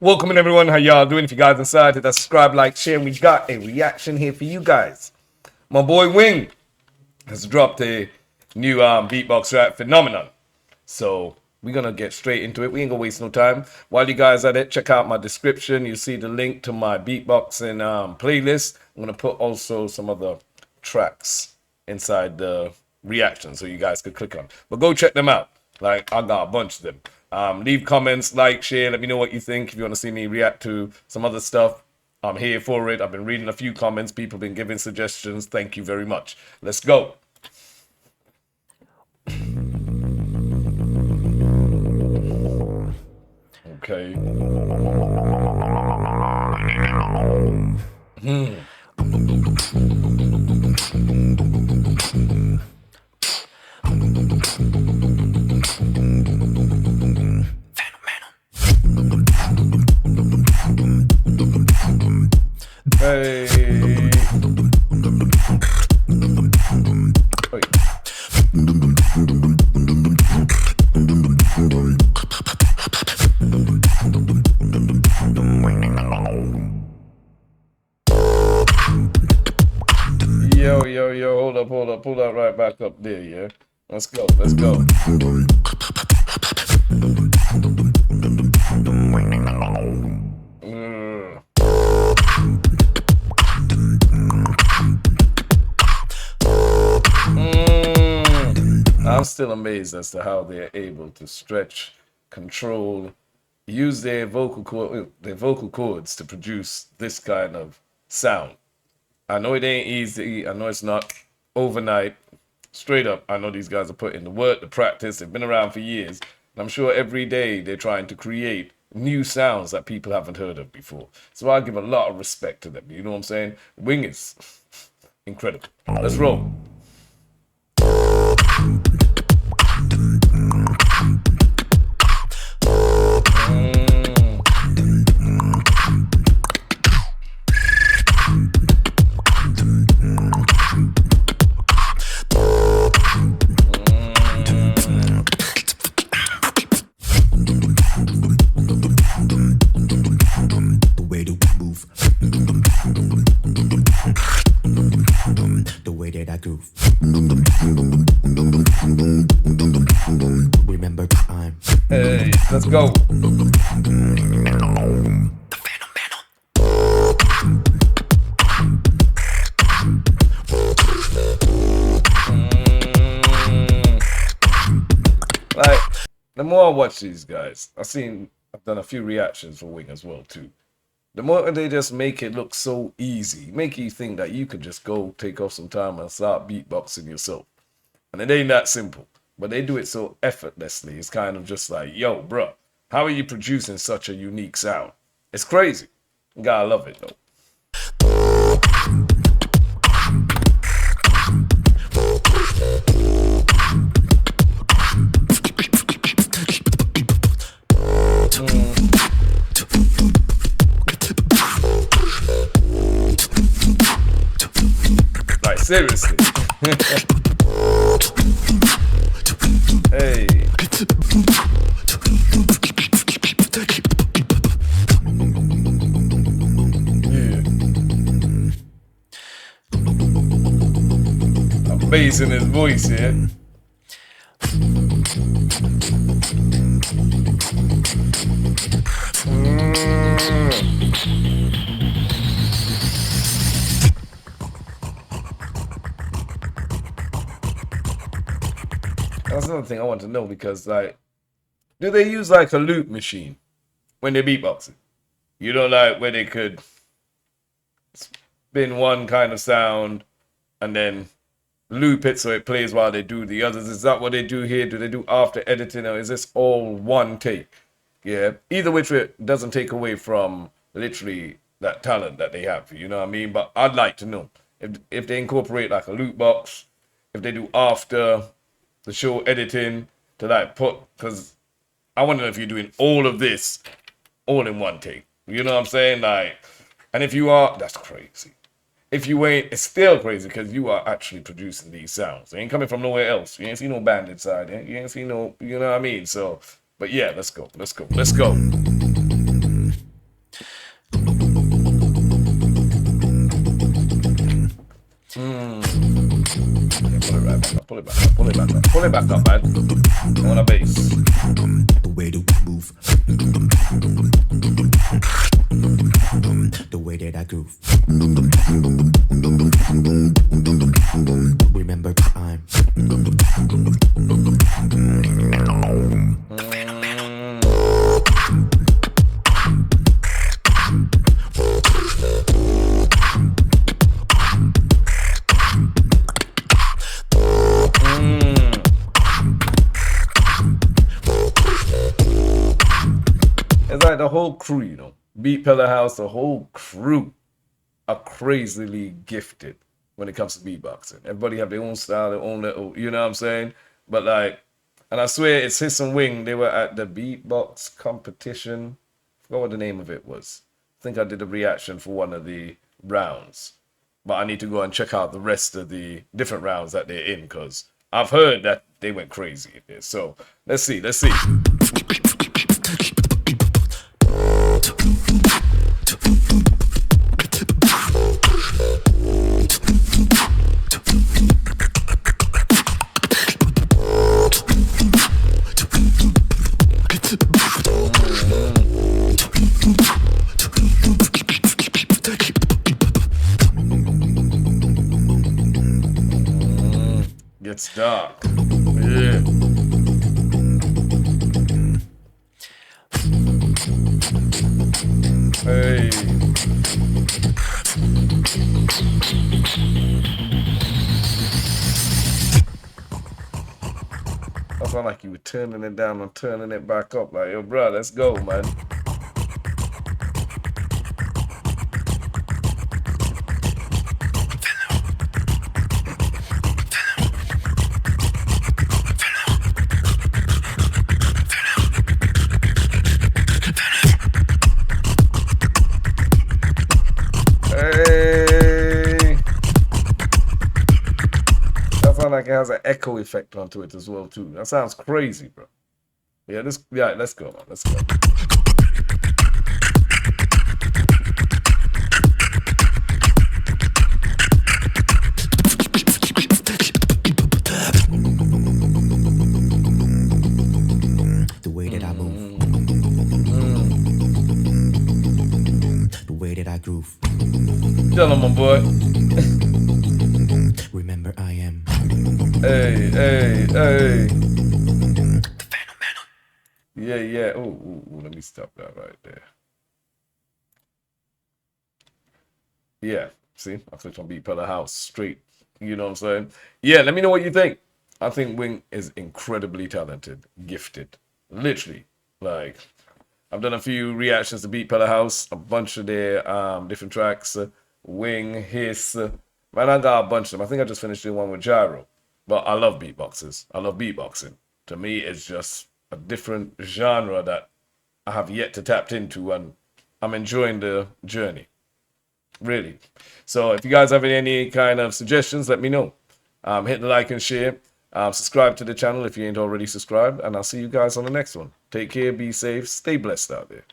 Welcome in everyone. How y'all doing? If you guys decided to subscribe, like, share, we got a reaction here for you guys. My boy Wing has dropped a new beatbox rap phenomenon. So we're gonna get straight into it. We ain't gonna waste no time. While you guys at it, check out my description. You see the link to my beatboxing playlist. I'm gonna put also some other tracks inside the reaction so you guys could click on. But go check them out. Like, I got a bunch of them. Leave comments, like, share, let me know what you think. If you want to see me react to some other stuff, I'm here for it. I've been reading a few comments. People have been giving suggestions. Thank you very much. Let's go. Okay. Hey. Wait. Yo, hold up, pull that right back up there, yeah? Let's go. I'm still amazed as to how they're able to stretch, control, use their vocal cords to produce this kind of sound. I know it ain't easy. I know it's not overnight. Straight up, I know these guys are putting the work, the practice. They've been around for years. And I'm sure every day they're trying to create new sounds that people haven't heard of before. So I give a lot of respect to them. You know what I'm saying? Wing is incredible. Let's roll. Remember time. Hey, let's go. Like, the more I watch these guys, I've done a few reactions for Wing as well too. The more they just make it look so easy, make you think that you could just go take off some time and start beatboxing yourself. And it ain't that simple, but they do it so effortlessly. It's kind of just like, yo, bro, how are you producing such a unique sound? It's crazy. You gotta love it though. Like, seriously. Hey. I'm basing his voice here. That's another thing I want to know, because, like, do they use like a loop machine when they're beatboxing? You know, like where they could spin one kind of sound and then loop it so it plays while they do the others. Is that what they do here? Do they do after editing, or is this all one take? Yeah, either which way, it doesn't take away from literally that talent that they have, you know what I mean? But I'd like to know if they incorporate like a loop box, if they do after the show editing to like put, because I wonder if you're doing all of this all in one take. You know what I'm saying? Like, and if you are, that's crazy. If you ain't, it's still crazy, because you are actually producing these sounds. They ain't coming from nowhere else. You ain't see no band inside. You ain't see no, you know what I mean? So, but yeah, let's go. Pull it back up. Pull it back up. Pull it back up, man. On a bass. The way that we move, the way that I groove. Remember, I'm. It's like the whole crew, you know. Beat Pillar House, the whole crew are crazily gifted when it comes to beatboxing. Everybody have their own style, their own little, you know what I'm saying? But like, and I swear it's Hiss and Wing. They were at the beatbox competition. I forgot what the name of it was. I think I did a reaction for one of the rounds. But I need to go and check out the rest of the different rounds that they're in, because I've heard that they went crazy in this. So let's see, let's see. Gets dark. Yeah. Hey. I felt like you were turning it down and turning it back up. Like, yo, bro, let's go, man. Hey. That sounds like it has an echo effect onto it as well, too. That sounds crazy, bro. Yeah, let's go, man. Let's go. The way that I move, the way that I groove. Tell him, my boy. Remember, I am. Hey, hey, hey. The phenomenal. Yeah, yeah. Oh, let me stop that right there. Yeah, see, I clicked on Beat Pillar House straight. You know what I'm saying? Yeah, let me know what you think. I think Wing is incredibly talented, gifted. Literally. Like, I've done a few reactions to Beat Pillar House, a bunch of their different tracks. Wing, Hiss. Man, I got a bunch of them. I think I just finished doing one with Gyro. But I love beatboxers. I love beatboxing. To me, it's just a different genre that I have yet to tap into, and I'm enjoying the journey. Really. So if you guys have any kind of suggestions, let me know. Hit the like and share. Subscribe to the channel if you ain't already subscribed. And I'll see you guys on the next one. Take care, be safe, stay blessed out there.